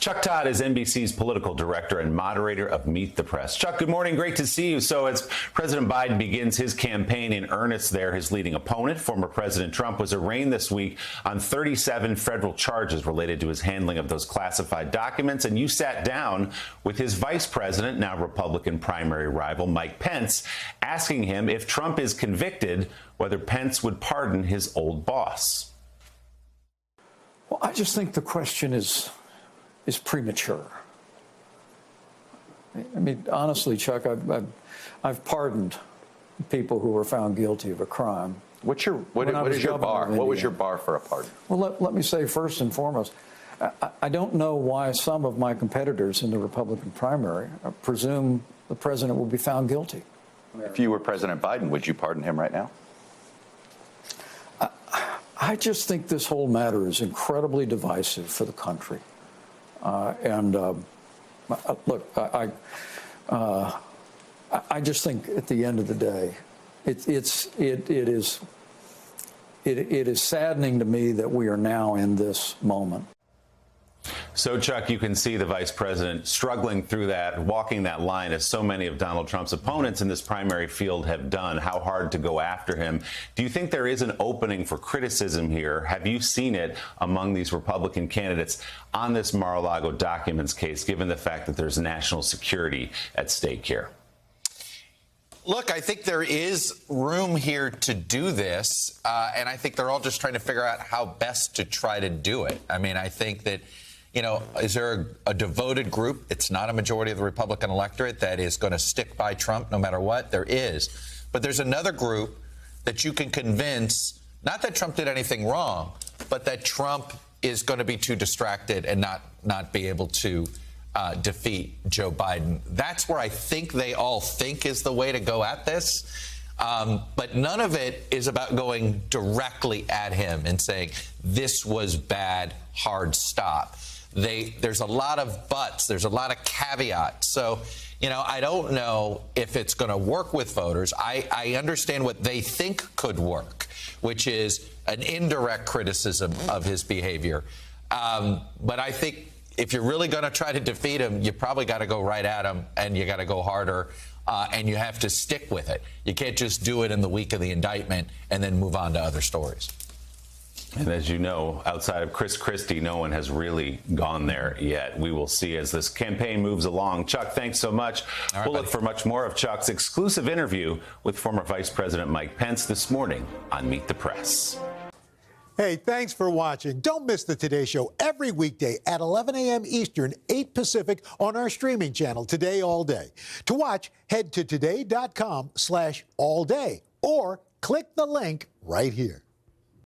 Chuck Todd is NBC's political director and moderator of Meet the Press. Chuck, good morning. Great to see you. So as President Biden begins his campaign in earnest there, his leading opponent, former President Trump, was arraigned this week on 37 federal charges related to his handling of those classified documents. And you sat down with his vice president, now Republican primary rival, Mike Pence, asking him if Trump is convicted, whether Pence would pardon his old boss. Well, I just think the question is premature. I mean, honestly, Chuck, I've pardoned people who were found guilty of a crime. What is your bar? What was your bar for a pardon? Well, let me say first and foremost, I don't know why some of my competitors in the Republican primary presume the president will be found guilty. If you were President Biden, would you pardon him right now? I just think this whole matter is incredibly divisive for the country. Look, I just think at the end of the day, it is saddening to me that we are now in this moment. So, Chuck, you can see the vice president struggling through that, walking that line, as so many of Donald Trump's opponents in this primary field have done, how hard to go after him. Do you think there is an opening for criticism here? Have you seen it among these Republican candidates on this Mar-a-Lago documents case, given the fact that there's national security at stake here? Look, I think there is room here to do this, and I think they're all just trying to figure out how best to try to do it. I mean, I think that, you know, is there a devoted group? It's not a majority of the Republican electorate that is going to stick by Trump no matter what. There is. But there's another group that you can convince, not that Trump did anything wrong, but that Trump is going to be too distracted and not be able to defeat Joe Biden. That's where I think they all think is the way to go at this. But none of it is about going directly at him and saying, this was bad, hard stop. There's a lot of buts. There's a lot of caveats. So, you know, I don't know if it's going to work with voters. I understand what they think could work, which is an indirect criticism of his behavior. But I think if you're really going to try to defeat him, you probably got to go right at him, and you got to go harder, and you have to stick with it. You can't just do it in the week of the indictment and then move on to other stories. And as you know, outside of Chris Christie, no one has really gone there yet. We will see as this campaign moves along. Chuck, thanks so much. Right, we'll look for much more of Chuck's exclusive interview with former Vice President Mike Pence this morning on Meet the Press. Hey, thanks for watching. Don't miss the Today Show every weekday at 11 a.m. Eastern, 8 Pacific on our streaming channel, Today All Day. To watch, head to today.com/allday or click the link right here.